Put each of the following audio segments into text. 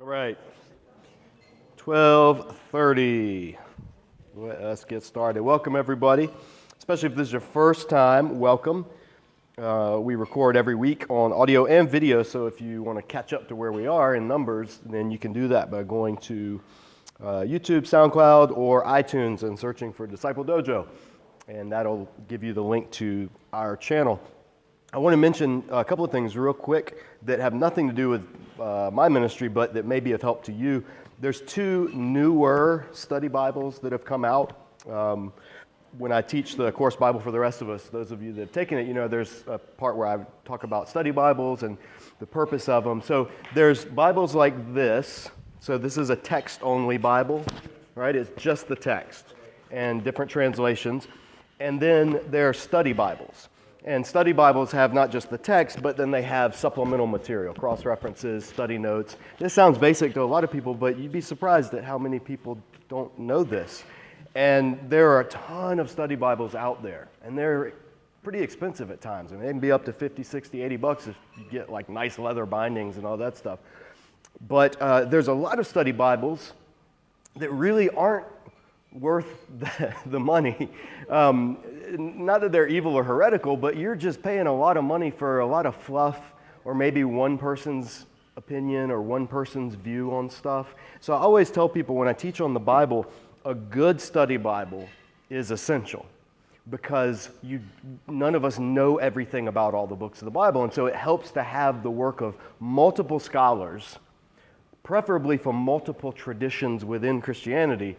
All right, 12:30. Let's get started. Welcome, everybody, especially if this is your first time. Welcome. We record every week on audio and video, so if you want to catch up to where we are in numbers, then you can do that by going to YouTube, SoundCloud, or iTunes and searching for Disciple Dojo, and that'll give you the link to our channel. I want to mention a couple of things real quick that have nothing to do with my ministry, but that may be of help to you. There's two newer study Bibles that have come out. When I teach the course Bible for the Rest of Us, those of you that have taken it, you know there's a part where I talk about study Bibles and the purpose of them. So there's Bibles like this. So this is a text-only Bible, right? It's just the text and different translations. And then there are study Bibles. And study Bibles have not just the text, but then they have supplemental material, cross-references, study notes. This sounds basic to a lot of people, but you'd be surprised at how many people don't know this. And there are a ton of study Bibles out there, and they're pretty expensive at times. And they can be up to $50, $60, $80 if you get like nice leather bindings and all that stuff. But there's a lot of study Bibles that really aren't worth the money. Not that they're evil or heretical, but you're just paying a lot of money for a lot of fluff, or maybe one person's opinion or one person's view on stuff. So I always tell people when I teach on the Bible, a good study Bible is essential, because none of us know everything about all the books of the Bible, and so it helps to have the work of multiple scholars, preferably from multiple traditions within Christianity,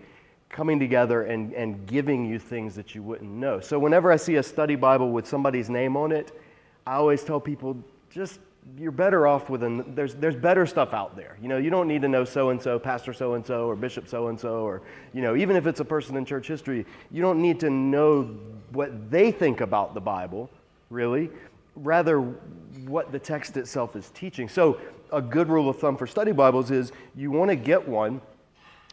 coming together and giving you things that you wouldn't know. So whenever I see a study Bible with somebody's name on it, I always tell people, just you're better off with there's better stuff out there. You know, you don't need to know so-and-so, pastor so-and-so, or bishop so-and-so, or, you know, even if it's a person in church history, you don't need to know what they think about the Bible, really, rather what the text itself is teaching. So a good rule of thumb for study Bibles is you want to get one,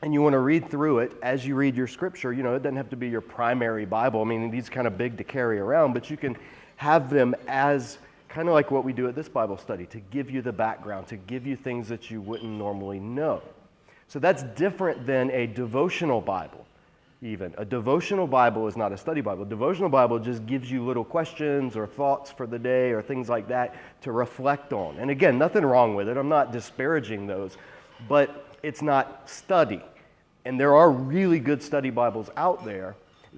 and you want to read through it as you read your scripture. You know, it doesn't have to be your primary Bible. I mean, these are kind of big to carry around, but you can have them as kind of like what we do at this Bible study, to give you the background, to give you things that you wouldn't normally know. So that's different than a devotional Bible, even. A devotional Bible is not a study Bible. A devotional Bible just gives you little questions or thoughts for the day or things like that to reflect on. And again, nothing wrong with it. I'm not disparaging those, but it's not study. And there are really good study Bibles out there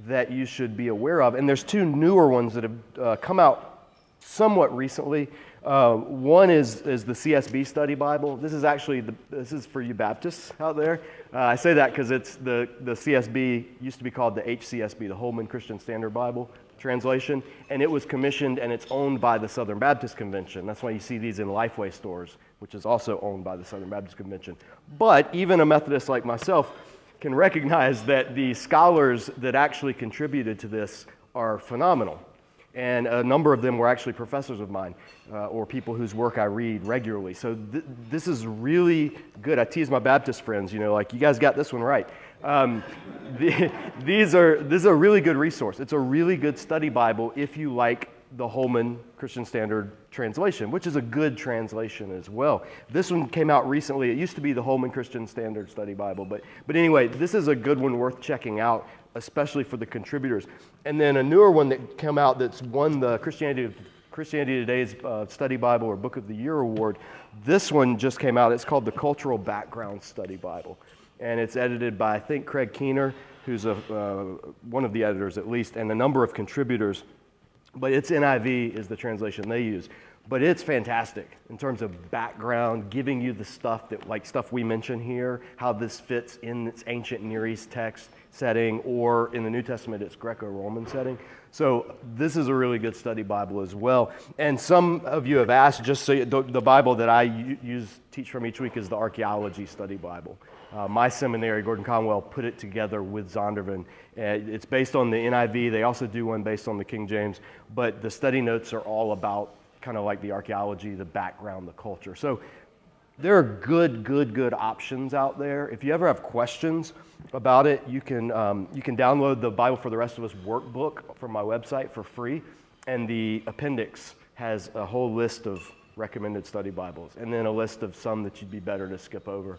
that you should be aware of. And there's two newer ones that have come out somewhat recently. One is the CSB Study Bible. This is for you Baptists out there. I say that because it's the CSB used to be called the HCSB, the Holman Christian Standard Bible translation, and it was commissioned and it's owned by the Southern Baptist Convention. That's why you see these in Lifeway stores, which is also owned by the Southern Baptist Convention. But even a Methodist like myself can recognize that the scholars that actually contributed to this are phenomenal. And a number of them were actually professors of mine, or people whose work I read regularly. So this is really good. I tease my Baptist friends, you know, like, you guys got this one right. This is a really good resource. It's a really good study Bible if you like the Holman Christian Standard translation, which is a good translation as well. This one came out recently. It used to be the Holman Christian Standard Study Bible, but anyway, this is a good one worth checking out, especially for the contributors. And then a newer one that came out that's won the Christianity Today's Study Bible or Book of the Year award. This one just came out. It's called the Cultural Background Study Bible, and it's edited by, I think, Craig Keener, who's one of the editors at least, and a number of contributors. But it's NIV is the translation they use. But it's fantastic in terms of background, giving you the stuff stuff we mention here, how this fits in its ancient Near East text setting, or in the New Testament, its Greco-Roman setting. So this is a really good study Bible as well. And some of you have asked, just so the Bible that I teach from each week is the Archaeology Study Bible. My seminary, Gordon Conwell, put it together with Zondervan. It's based on the NIV. They also do one based on the King James, but the study notes are all about kind of like the archaeology, the background, the culture. So there are good options out there. If you ever have questions about it, you can download the Bible for the Rest of Us workbook from my website for free, and the appendix has a whole list of recommended study Bibles, and then a list of some that you'd be better to skip over,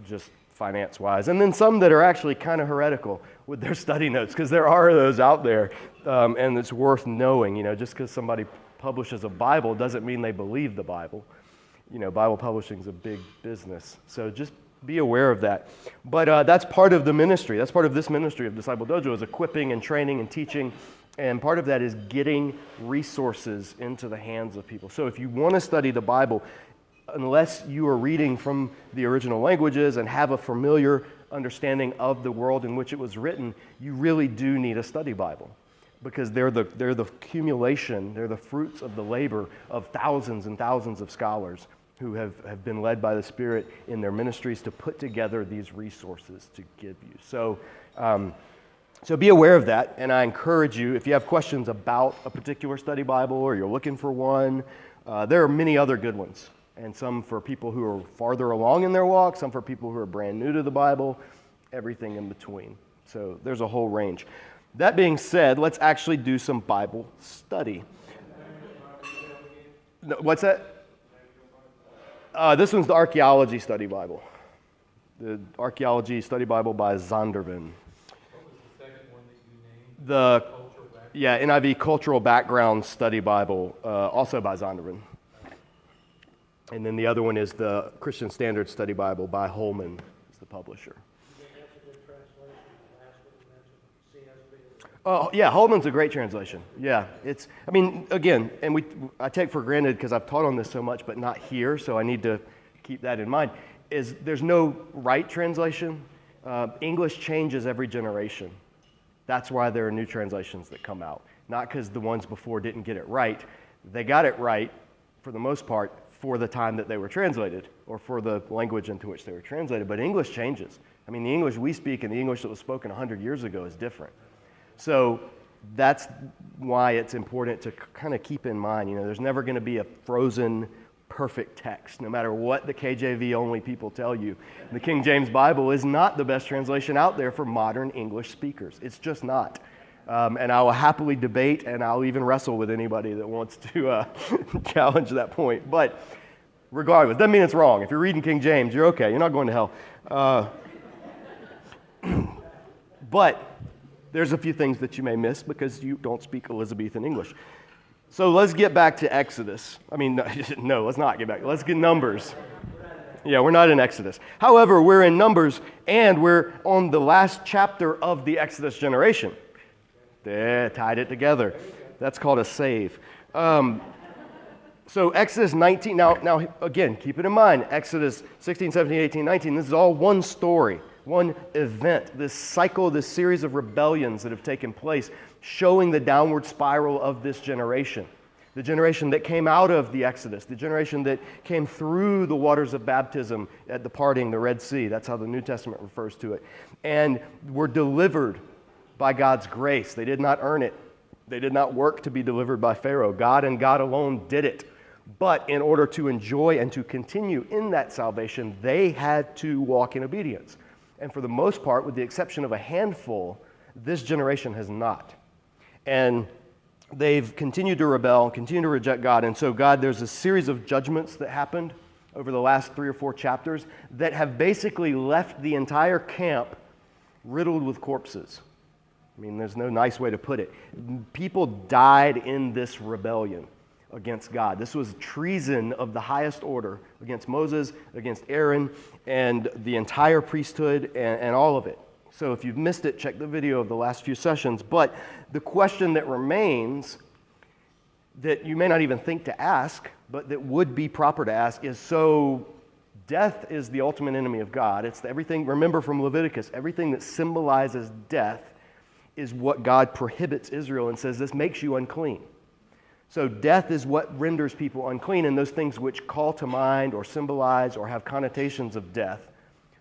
just finance-wise, and then some that are actually kind of heretical with their study notes, because there are those out there, and it's worth knowing. Just because somebody publishes a Bible doesn't mean they believe the Bible. Bible publishing is a big business, so just be aware of that. But that's part of the ministry. That's part of this ministry of Disciple Dojo, is equipping and training and teaching. And part of that is getting resources into the hands of people. So if you want to study the Bible, unless you are reading from the original languages and have a familiar understanding of the world in which it was written, you really do need a study Bible, because they're the accumulation, they're the fruits of the labor of thousands and thousands of scholars who have been led by the Spirit in their ministries to put together these resources to give you. So be aware of that, and I encourage you, if you have questions about a particular study Bible or you're looking for one, there are many other good ones, and some for people who are farther along in their walk, some for people who are brand new to the Bible, everything in between. So there's a whole range. That being said, let's actually do some Bible study. No, what's that? This one's the Archaeology Study Bible. The Archaeology Study Bible by Zondervan. The NIV Cultural Background Study Bible, also by Zondervan. And then the other one is the Christian Standard Study Bible by Holman, is the publisher. Oh, yeah, Holman's a great translation. Yeah, again, and I take for granted, because I've taught on this so much, but not here, so I need to keep that in mind, is there's no right translation. English changes every generation. That's why there are new translations that come out. Not because the ones before didn't get it right. They got it right, for the most part, for the time that they were translated, or for the language into which they were translated. But English changes. The English we speak and the English that was spoken 100 years ago is different. So that's why it's important to kind of keep in mind, there's never going to be a frozen, perfect text, no matter what the KJV only people tell you. The King James Bible is not the best translation out there for modern English speakers. It's just not. And I will happily debate, and I'll even wrestle with anybody that wants to challenge that point. But regardless, doesn't mean it's wrong. If you're reading King James, you're okay. You're not going to hell. But there's a few things that you may miss because you don't speak Elizabethan English. So let's get back to Exodus. No, let's not get back. Let's get Numbers. Yeah, we're not in Exodus. However, we're in Numbers, and we're on the last chapter of the Exodus generation. They tied it together. That's called a save. So Exodus 19, now again, keep it in mind, Exodus 16, 17, 18, 19, this is all one story, one event, this cycle, this series of rebellions that have taken place, showing the downward spiral of this generation. The generation that came out of the Exodus, the generation that came through the waters of baptism at the parting, the Red Sea. That's how the New Testament refers to it. And were delivered by God's grace. They did not earn it. They did not work to be delivered by Pharaoh. God and God alone did it. But in order to enjoy and to continue in that salvation, they had to walk in obedience. And for the most part, with the exception of a handful, this generation has not. And they've continued to rebel, continued to reject God. And so there's a series of judgments that happened over the last 3 or 4 chapters that have basically left the entire camp riddled with corpses. There's no nice way to put it. People died in this rebellion against God. This was treason of the highest order against Moses, against Aaron, and the entire priesthood and all of it. So if you've missed it, check the video of the last few sessions. But the question that remains that you may not even think to ask, but that would be proper to ask is, so death is the ultimate enemy of God. It's everything, remember from Leviticus, everything that symbolizes death is what God prohibits Israel and says this makes you unclean. So death is what renders people unclean, and those things which call to mind or symbolize or have connotations of death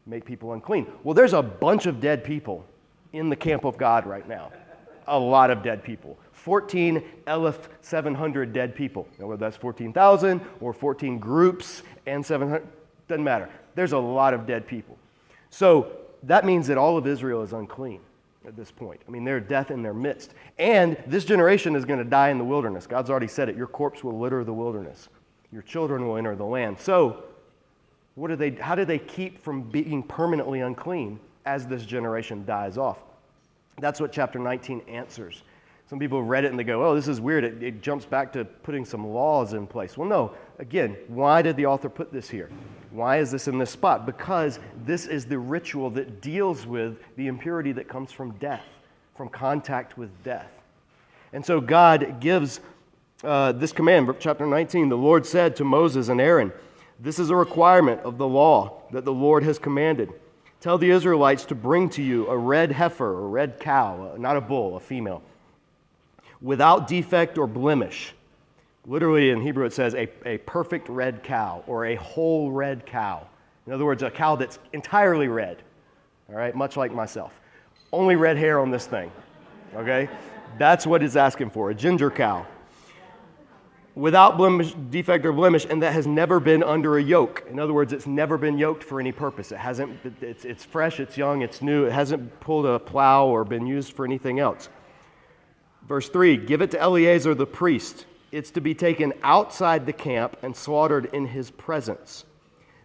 make people unclean. Well, there's a bunch of dead people in the camp of God right now. A lot of dead people. 14,700 dead people. Now, whether that's 14,000 or 14 groups and 700, doesn't matter. There's a lot of dead people. So that means that all of Israel is unclean at this point. There's death in their midst. And this generation is going to die in the wilderness. God's already said it. Your corpse will litter the wilderness. Your children will enter the land. So, how do they keep from being permanently unclean as this generation dies off? That's what chapter 19 answers. Some people read it and they go, oh, this is weird. It jumps back to putting some laws in place. Well, no. Again, why did the author put this here? Why is this in this spot? Because this is the ritual that deals with the impurity that comes from death, from contact with death. And so God gives this command, chapter 19. The Lord said to Moses and Aaron, this is a requirement of the law that the Lord has commanded. Tell the Israelites to bring to you a red heifer, a red cow, not a bull, a female, without defect or blemish. Literally in Hebrew it says a perfect red cow or a whole red cow. In other words, a cow that's entirely red, all right, much like myself. Only red hair on this thing, okay? That's what it's asking for, a ginger cow. Without blemish, defect or blemish, and that has never been under a yoke. In other words, it's never been yoked for any purpose. It's fresh, it's young, it's new. It hasn't pulled a plow or been used for anything else. Verse 3, give it to Eleazar the priest. It's to be taken outside the camp and slaughtered in his presence.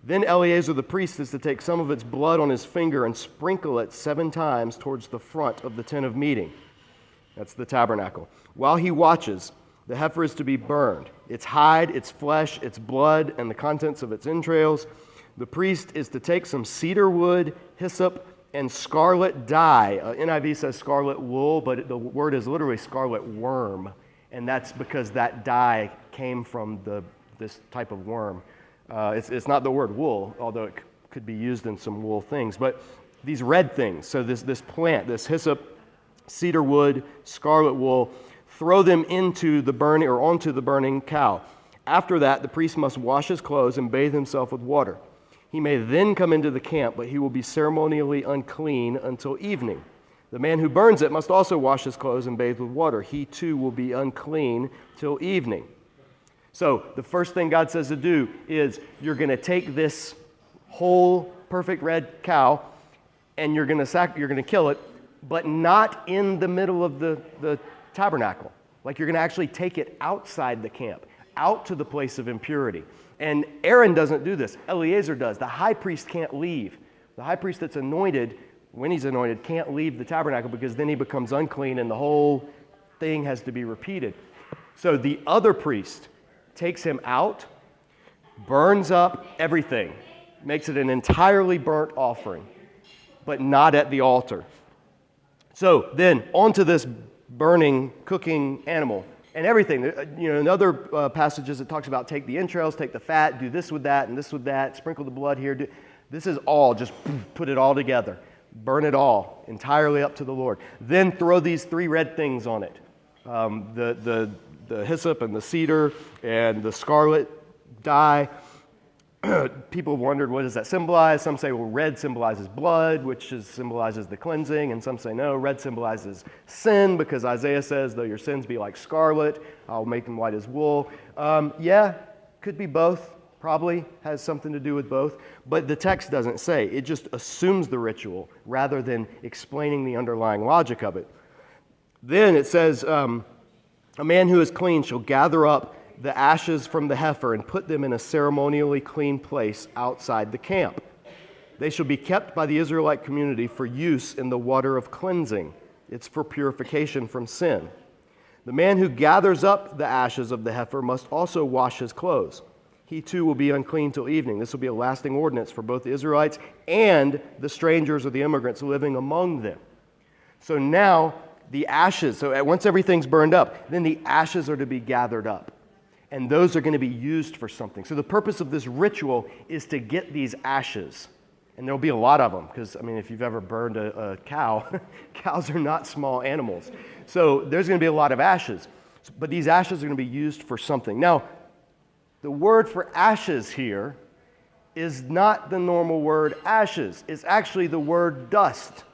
Then Eleazar the priest is to take some of its blood on his finger and sprinkle it 7 times towards the front of the tent of meeting. That's the tabernacle. While he watches, the heifer is to be burned. Its hide, its flesh, its blood, and the contents of its entrails. The priest is to take some cedar wood, hyssop, and scarlet dye. NIV says scarlet wool, but the word is literally scarlet worm. And that's because that dye came from this type of worm. It's not the word wool, although it could be used in some wool things. But these red things, so this plant, this hyssop, cedar wood, scarlet wool, throw them into the burning or onto the burning cow. After that, the priest must wash his clothes and bathe himself with water. He may then come into the camp, but he will be ceremonially unclean until evening. The man who burns it must also wash his clothes and bathe with water. He too will be unclean till evening. So the first thing God says to do is you're going to take this whole perfect red cow and you're going to kill it, but not in the middle of the tabernacle. Like you're going to actually take it outside the camp, out to the place of impurity. And Aaron doesn't do this. Eleazar does. The high priest can't leave. The high priest that's anointed, when he's anointed, can't leave the tabernacle because then he becomes unclean and the whole thing has to be repeated. So the other priest takes him out, burns up everything, makes it an entirely burnt offering, but not at the altar. So then onto this burning, cooking animal and everything. In other passages it talks about take the entrails, take the fat, do this with that and this with that, sprinkle the blood here. This is all, just put it all together. Burn it all, entirely up to the Lord. Then throw these 3 red things on it. The hyssop and the cedar and the scarlet dye. People have wondered, what does that symbolize? Some say, well, red symbolizes blood, which symbolizes the cleansing. And some say, no, red symbolizes sin, because Isaiah says, though your sins be like scarlet, I'll make them white as wool. Yeah, could be both. Probably has something to do with both. But the text doesn't say. It just assumes the ritual rather than explaining the underlying logic of it. Then it says, a man who is clean shall gather up the ashes from the heifer and put them in a ceremonially clean place outside the camp. They shall be kept by the Israelite community for use in the water of cleansing. It's for purification from sin. The man who gathers up the ashes of the heifer must also wash his clothes. He too will be unclean till evening. This will be a lasting ordinance for both the Israelites and the strangers or the immigrants living among them. So now the ashes, so once everything's burned up, then the ashes are to be gathered up. And those are going to be used for something. So the purpose of this ritual is to get these ashes. And there'll be a lot of them, because, if you've ever burned a cow, cows are not small animals. So there's going to be a lot of ashes. But these ashes are going to be used for something. Now, the word for ashes here is not the normal word ashes. It's actually the word dust.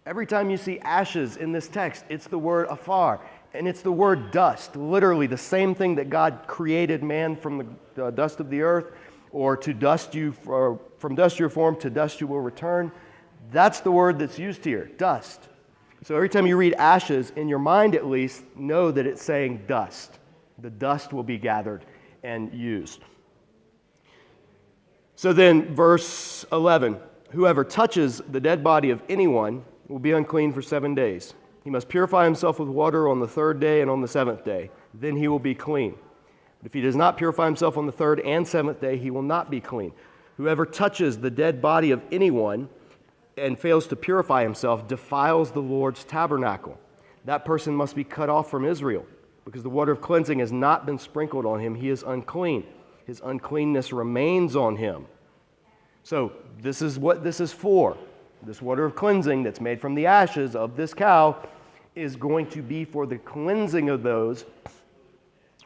Every time you see ashes in this text, it's the word afar. And it's the word dust, literally the same thing that God created man from the dust of the earth, or to dust you, or from dust you're formed, to dust you will return. That's the word that's used here, dust. So every time you read ashes, in your mind at least, know that it's saying dust. The dust will be gathered and used. So then, verse 11, whoever touches the dead body of anyone will be unclean for 7 days. He must purify himself with water on the third day and on the seventh day. Then he will be clean. But if he does not purify himself on the third and seventh day, he will not be clean. Whoever touches the dead body of anyone and fails to purify himself defiles the Lord's tabernacle. That person must be cut off from Israel, because the water of cleansing has not been sprinkled on him. He is unclean. His uncleanness remains on him. So this is what this is for. This water of cleansing that's made from the ashes of this cow is going to be for the cleansing of those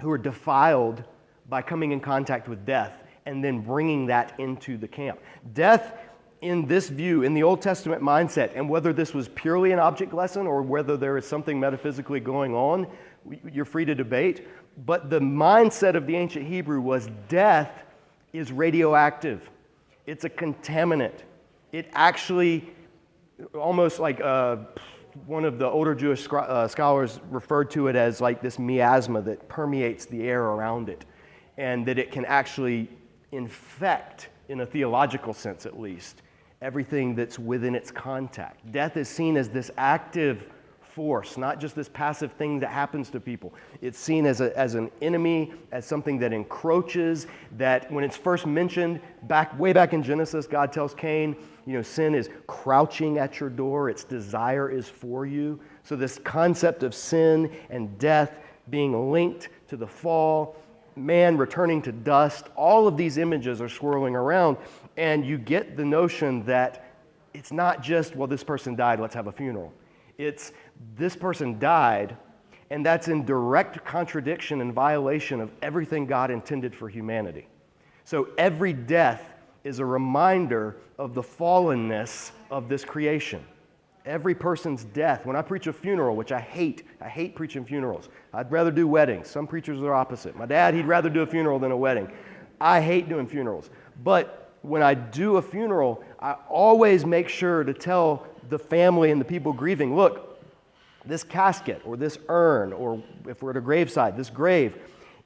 who are defiled by coming in contact with death and then bringing that into the camp. Death, in this view, in the Old Testament mindset, and whether this was purely an object lesson or whether there is something metaphysically going on, you're free to debate. But the mindset of the ancient Hebrew was death is radioactive. It's a contaminant. It actually, almost like one of the older Jewish scholars referred to it as like this miasma that permeates the air around it, and that it can actually infect, in a theological sense at least, everything that's within its contact. Death is seen as this active force, not just this passive thing that happens to people. It's seen as an enemy, as something that encroaches, that when it's first mentioned, way back in Genesis, God tells Cain, sin is crouching at your door, its desire is for you. So this concept of sin and death being linked to the fall, man returning to dust, all of these images are swirling around, and you get the notion that it's not just, well, this person died, let's have a funeral. It's, this person died, and that's in direct contradiction and violation of everything God intended for humanity. So every death is a reminder of the fallenness of this creation. Every person's death. When I preach a funeral, which I hate preaching funerals. I'd rather do weddings. Some preachers are opposite. My dad, he'd rather do a funeral than a wedding. I hate doing funerals. But when I do a funeral, I always make sure to tell the family and the people grieving, look, this casket or this urn, or if we're at a graveside, this grave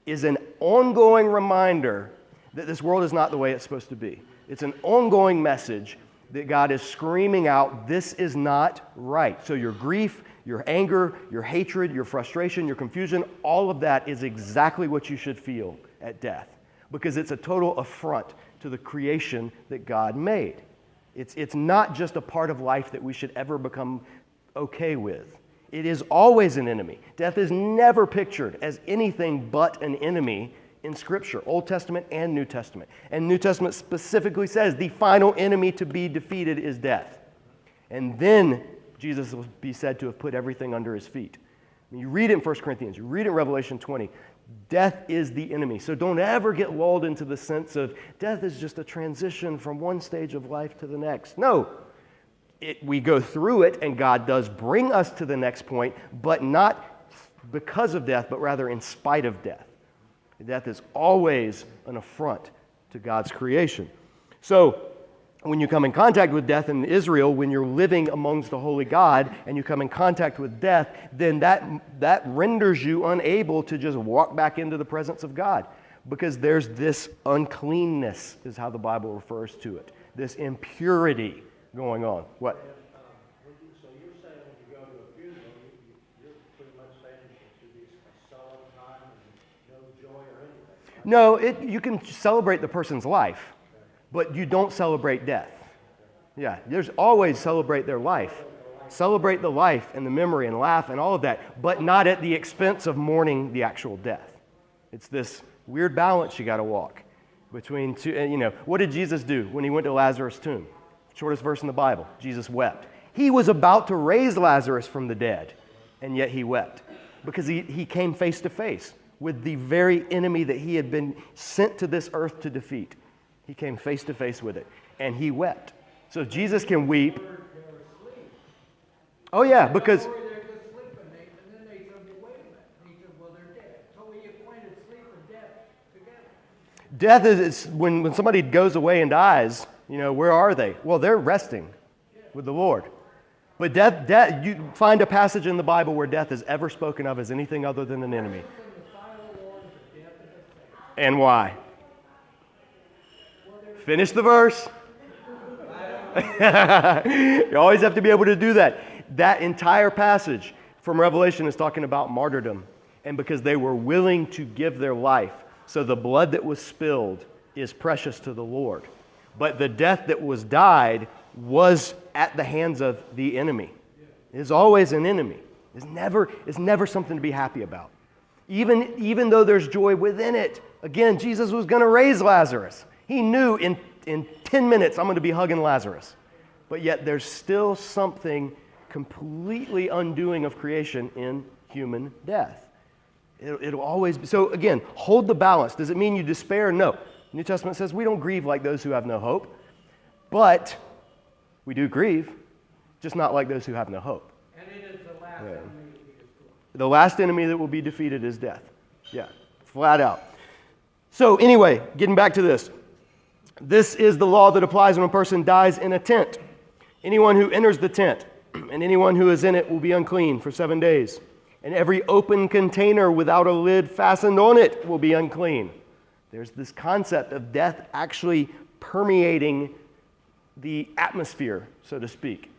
is an ongoing reminder that this world is not the way it's supposed to be. It's an ongoing message that God is screaming out, this is not right. So your grief, your anger, your hatred, your frustration, your confusion, all of that is exactly what you should feel at death, because it's a total affront to the creation that God made. It's not just a part of life that we should ever become okay with. It is always an enemy. Death is never pictured as anything but an enemy in Scripture, Old Testament and New Testament. And New Testament specifically says the final enemy to be defeated is death. And then Jesus will be said to have put everything under his feet. You read it in 1 Corinthians, you read it in Revelation 20. Death is the enemy. So don't ever get lulled into the sense of death is just a transition from one stage of life to the next. No. We go through it, and God does bring us to the next point, but not because of death, but rather in spite of death. Death is always an affront to God's creation. So when you come in contact with death in Israel, when you're living amongst the holy God and you come in contact with death, then that renders you unable to just walk back into the presence of God, because there's this uncleanness, is how the Bible refers to it, this impurity going on. What? So you're saying when you go to a funeral, you're pretty much saying it should be a solemn time and no joy or anything, right? No, you can celebrate the person's life, but you don't celebrate death. Yeah, there's always celebrate their life. Celebrate the life and the memory and laugh and all of that, but not at the expense of mourning the actual death. It's this weird balance you got to walk between two. What did Jesus do when he went to Lazarus' tomb? Shortest verse in the Bible. Jesus wept. He was about to raise Lazarus from the dead, and yet he wept, because he came face to face with the very enemy that he had been sent to this earth to defeat. He came face to face with it, and he wept. So Jesus can weep. Oh yeah, because They're just sleeping, and then they said, wait a minute. He said, well, they're dead. So we acquainted sleep and death together. death is when somebody goes away and dies, where are they? Well, they're resting with the Lord. But death, you find a passage in the Bible where death is ever spoken of as anything other than an enemy. From the final Lord to death and the saints. And why? Well, there's Finish the verse. You always have to be able to do that. That entire passage from Revelation is talking about martyrdom, and because they were willing to give their life. So the blood that was spilled is precious to the Lord. But the death that was died was at the hands of the enemy. It is always an enemy. It's never something to be happy about. Even though there's joy within it. Again, Jesus was going to raise Lazarus. He knew in 10 minutes I'm going to be hugging Lazarus. But yet there's still something completely undoing of creation in human death. It'll always be. So again, hold the balance. Does it mean you despair? No. The New Testament says we don't grieve like those who have no hope. But we do grieve, just not like those who have no hope. And it is the last enemy to be destroyed. The last enemy that will be defeated is death. Yeah, flat out. So anyway, getting back to this. This is the law that applies when a person dies in a tent. Anyone who enters the tent and anyone who is in it will be unclean for 7 days. And every open container without a lid fastened on it will be unclean. There's this concept of death actually permeating the atmosphere, so to speak.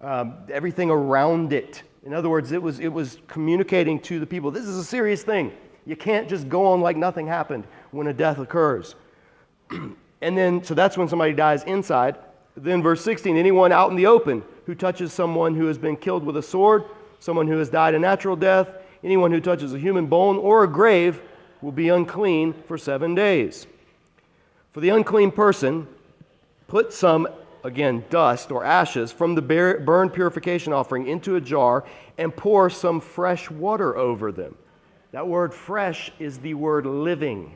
Everything around it. In other words, it was communicating to the people, this is a serious thing. You can't just go on like nothing happened when a death occurs. And then, so that's when somebody dies inside. Then verse 16, anyone out in the open who touches someone who has been killed with a sword, someone who has died a natural death, anyone who touches a human bone or a grave will be unclean for 7 days. For the unclean person, put some, again, dust or ashes from the burn purification offering into a jar and pour some fresh water over them. That word fresh is the word living.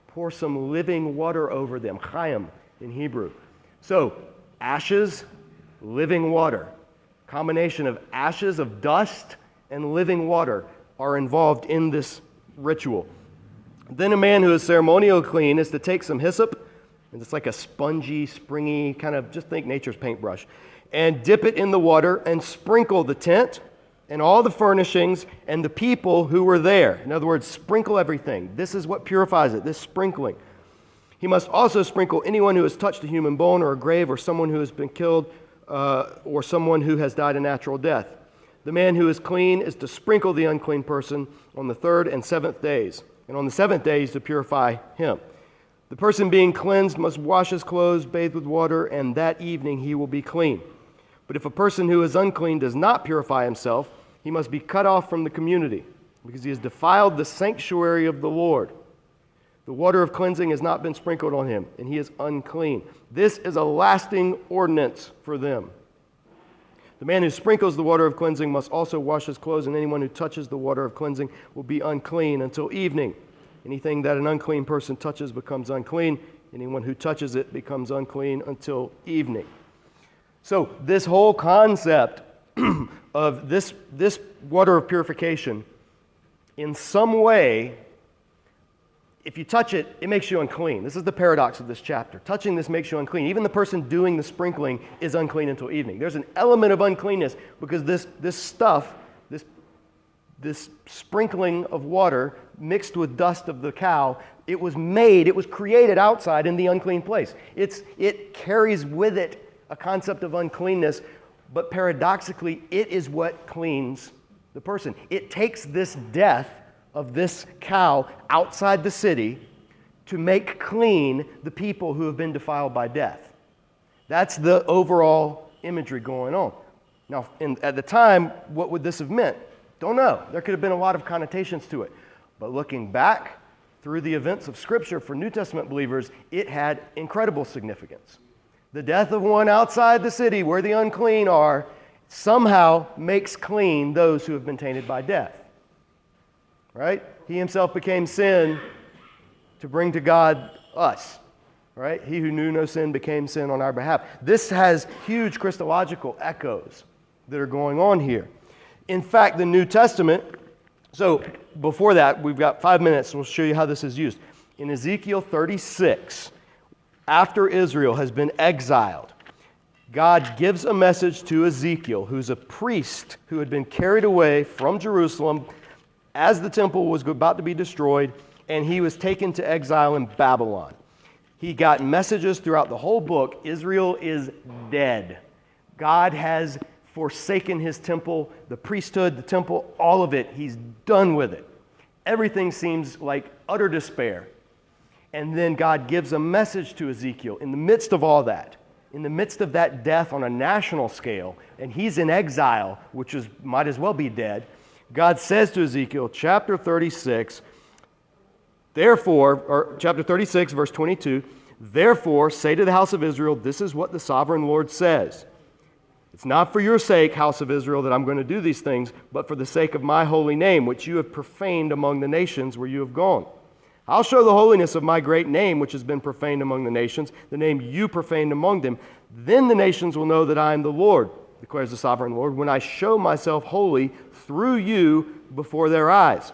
Pour some living water over them, chayim in Hebrew. So, ashes, living water. Combination of ashes, of dust, and living water are involved in this ritual. Then a man who is ceremonially clean is to take some hyssop, and it's like a spongy, springy, kind of, just think nature's paintbrush, and dip it in the water and sprinkle the tent and all the furnishings and the people who were there. In other words, sprinkle everything. This is what purifies it, this sprinkling. He must also sprinkle anyone who has touched a human bone or a grave or someone who has been killed or someone who has died a natural death. The man who is clean is to sprinkle the unclean person on the 3rd and 7th days. And on the 7th day, he is to purify him. The person being cleansed must wash his clothes, bathe with water, and that evening he will be clean. But if a person who is unclean does not purify himself, he must be cut off from the community, because he has defiled the sanctuary of the Lord. The water of cleansing has not been sprinkled on him, and he is unclean. This is a lasting ordinance for them. The man who sprinkles the water of cleansing must also wash his clothes, and anyone who touches the water of cleansing will be unclean until evening. Anything that an unclean person touches becomes unclean. Anyone who touches it becomes unclean until evening. So this whole concept of this water of purification, in some way, if you touch it, it makes you unclean. This is the paradox of this chapter. Touching this makes you unclean. Even the person doing the sprinkling is unclean until evening. There's an element of uncleanness because this stuff, this sprinkling of water mixed with dust of the cow, it was created outside in the unclean place. It carries with it a concept of uncleanness, but paradoxically, it is what cleans the person. It takes this death of this cow outside the city to make clean the people who have been defiled by death. That's the overall imagery going on. Now, at the time, what would this have meant? Don't know. There could have been a lot of connotations to it. But looking back through the events of Scripture for New Testament believers, it had incredible significance. The death of one outside the city where the unclean are somehow makes clean those who have been tainted by death. Right? He himself became sin to bring to God us. Right? He who knew no sin became sin on our behalf. This has huge Christological echoes that are going on here. In fact, the New Testament, so before that, we've got 5 minutes, and we'll show you how this is used. In Ezekiel 36, after Israel has been exiled, God gives a message to Ezekiel, who's a priest who had been carried away from Jerusalem as the temple was about to be destroyed, and he was taken to exile in Babylon. He got messages throughout the whole book. Israel is dead. God has forsaken his temple, the priesthood, the temple, all of it. He's done with it. Everything seems like utter despair. And then God gives a message to Ezekiel in the midst of all that, in the midst of that death on a national scale, and he's in exile, which might as well be dead. God says to Ezekiel, chapter 36, chapter 36, verse 22, therefore say to the house of Israel, this is what the sovereign Lord says. It's not for your sake, house of Israel, that I'm going to do these things, but for the sake of my holy name, which you have profaned among the nations where you have gone. I'll show the holiness of my great name, which has been profaned among the nations, the name you profaned among them. Then the nations will know that I am the Lord, declares the sovereign Lord, when I show myself holy through you before their eyes.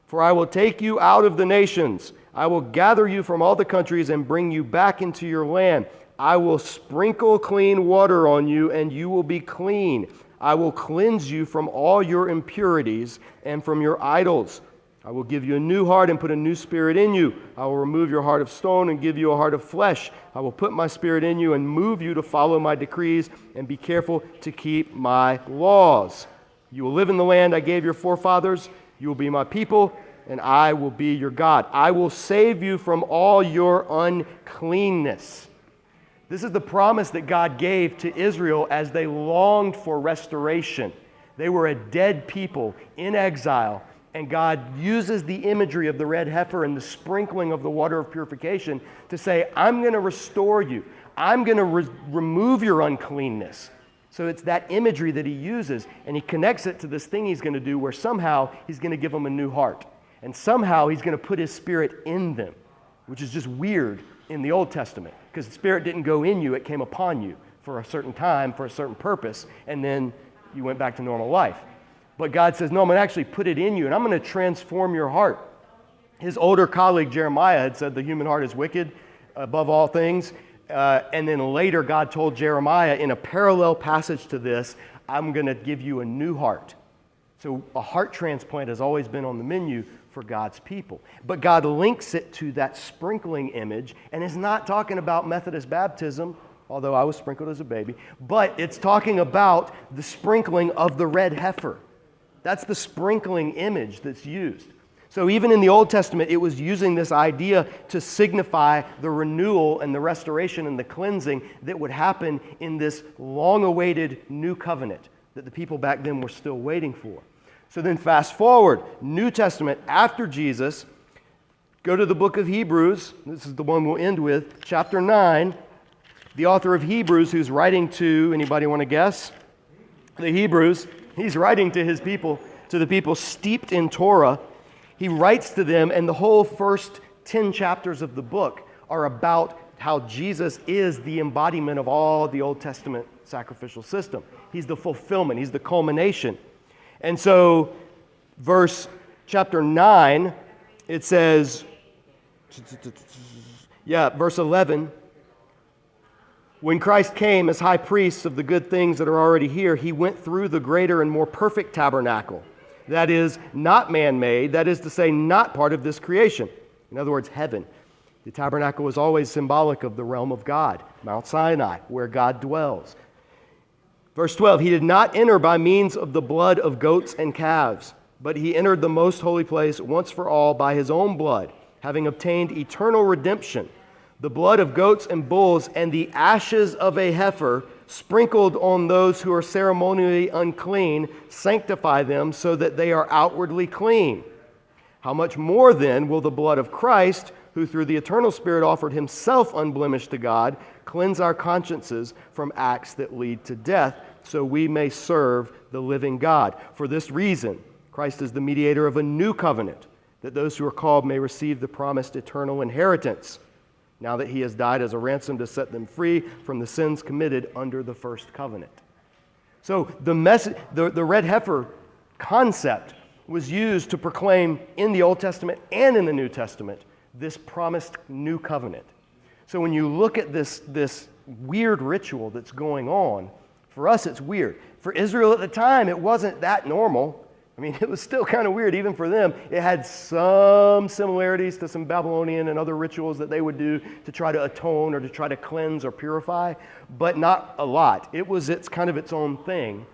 For I will take you out of the nations. I will gather you from all the countries and bring you back into your land. I will sprinkle clean water on you, and you will be clean. I will cleanse you from all your impurities and from your idols. I will give you a new heart and put a new spirit in you. I will remove your heart of stone and give you a heart of flesh. I will put my spirit in you and move you to follow my decrees and be careful to keep my laws. You will live in the land I gave your forefathers. You will be my people, and I will be your God. I will save you from all your uncleanness. This is the promise that God gave to Israel as they longed for restoration. They were a dead people in exile, and God uses the imagery of the red heifer and the sprinkling of the water of purification to say, I'm going to restore you. I'm going to remove your uncleanness. So it's that imagery that he uses, and he connects it to this thing he's going to do where somehow he's going to give them a new heart. And somehow he's going to put his spirit in them, which is just weird in the Old Testament, because the spirit didn't go in you, it came upon you for a certain time, for a certain purpose, and then you went back to normal life. But God says, no, I'm going to actually put it in you, and I'm going to transform your heart. His older colleague Jeremiah had said the human heart is wicked above all things. And then later God told Jeremiah in a parallel passage to this, I'm going to give you a new heart. So a heart transplant has always been on the menu for God's people. But God links it to that sprinkling image, and is not talking about Methodist baptism, although I was sprinkled as a baby, but it's talking about the sprinkling of the red heifer. That's the sprinkling image that's used. So even in the Old Testament, it was using this idea to signify the renewal and the restoration and the cleansing that would happen in this long-awaited new covenant that the people back then were still waiting for. So then fast forward, New Testament, after Jesus, go to the book of Hebrews. This is the one we'll end with, chapter 9. The author of Hebrews, who's writing to, anybody want to guess? The Hebrews. He's writing to his people, to the people steeped in Torah. He writes to them, and the whole first 10 chapters of the book are about how Jesus is the embodiment of all the Old Testament sacrificial system. He's the fulfillment. He's the culmination. And so, verse chapter 9, it says, verse 11, when Christ came as high priest of the good things that are already here, he went through the greater and more perfect tabernacle. That is, not man-made, that is to say, not part of this creation. In other words, heaven. The tabernacle was always symbolic of the realm of God, Mount Sinai, where God dwells. Verse 12, he did not enter by means of the blood of goats and calves, but he entered the most holy place once for all by his own blood, having obtained eternal redemption. The blood of goats and bulls and the ashes of a heifer sprinkled on those who are ceremonially unclean sanctify them so that they are outwardly clean. How much more then will the blood of Christ, who through the eternal Spirit offered himself unblemished to God, cleanse our consciences from acts that lead to death, so we may serve the living God. For this reason, Christ is the mediator of a new covenant, that those who are called may receive the promised eternal inheritance, now that he has died as a ransom to set them free from the sins committed under the first covenant. So the red heifer concept was used to proclaim in the Old Testament and in the New Testament this promised new covenant. So when you look at this weird ritual that's going on, for us it's weird. For Israel at the time, it wasn't that normal. I mean, it was still kind of weird even for them. It had some similarities to some Babylonian and other rituals that they would do to try to atone or to try to cleanse or purify, but not a lot. It's kind of its own thing.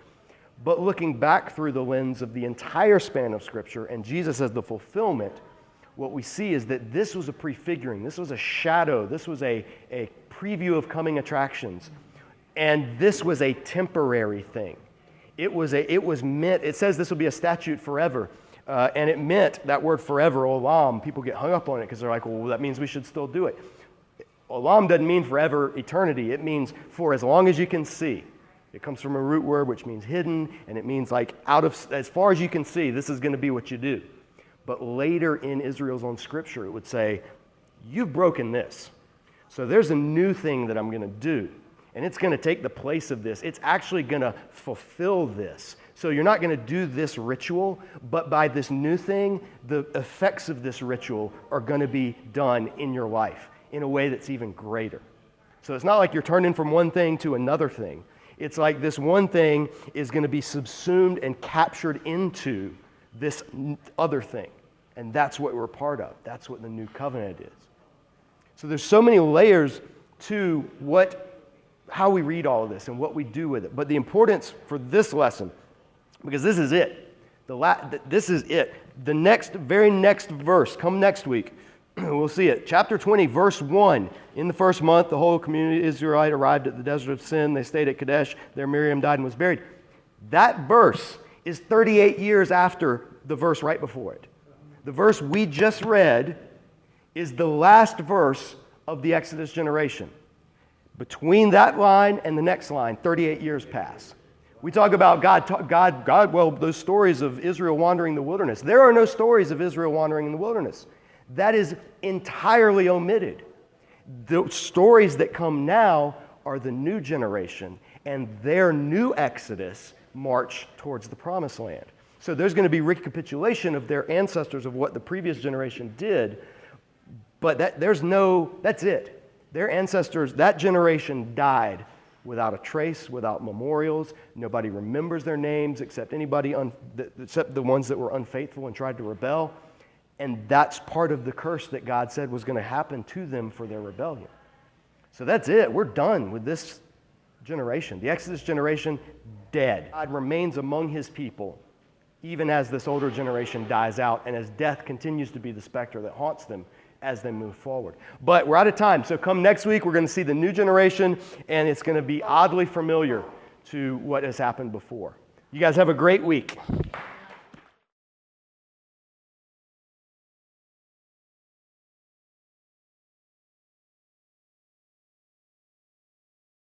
But looking back through the lens of the entire span of Scripture and Jesus as the fulfillment, what we see is that this was a prefiguring, this was a shadow, this was a preview of coming attractions, and this was a temporary thing. It was meant, it says this will be a statute forever, and it meant that word forever, olam. People get hung up on it because they're like, well, that means we should still do it. Olam doesn't mean forever, eternity. It means for as long as you can see. It comes from a root word which means hidden, and it means like as far as you can see, this is going to be what you do. But later in Israel's own scripture, it would say, you've broken this. So there's a new thing that I'm going to do, and it's going to take the place of this. It's actually going to fulfill this. So you're not going to do this ritual, but by this new thing, the effects of this ritual are going to be done in your life in a way that's even greater. So it's not like you're turning from one thing to another thing. It's like this one thing is going to be subsumed and captured into this other thing. And that's what we're part of. That's what the new covenant is. So there's so many layers to how we read all of this and what we do with it. But the importance for this lesson, because this is it. This is it. The very next verse, come next week, we'll see it. Chapter 20, verse 1. In the first month, the whole community of Israelite arrived at the desert of Sin. They stayed at Kadesh. There Miriam died and was buried. That verse is 38 years after the verse right before it. The verse we just read is the last verse of the Exodus generation. Between that line and the next line, 38 years pass. We talk about those stories of Israel wandering the wilderness. There are no stories of Israel wandering in the wilderness. That is entirely omitted. The stories that come now are the new generation and their new Exodus march towards the promised land. So there's going to be recapitulation of their ancestors of what the previous generation did, but that's it. Their ancestors, that generation died without a trace, without memorials. Nobody remembers their names except except the ones that were unfaithful and tried to rebel. And that's part of the curse that God said was going to happen to them for their rebellion. So that's it. We're done with this generation. The Exodus generation, dead. God remains among his people, even as this older generation dies out and as death continues to be the specter that haunts them as they move forward. But we're out of time, so come next week, we're going to see the new generation, and it's going to be oddly familiar to what has happened before. You guys have a great week.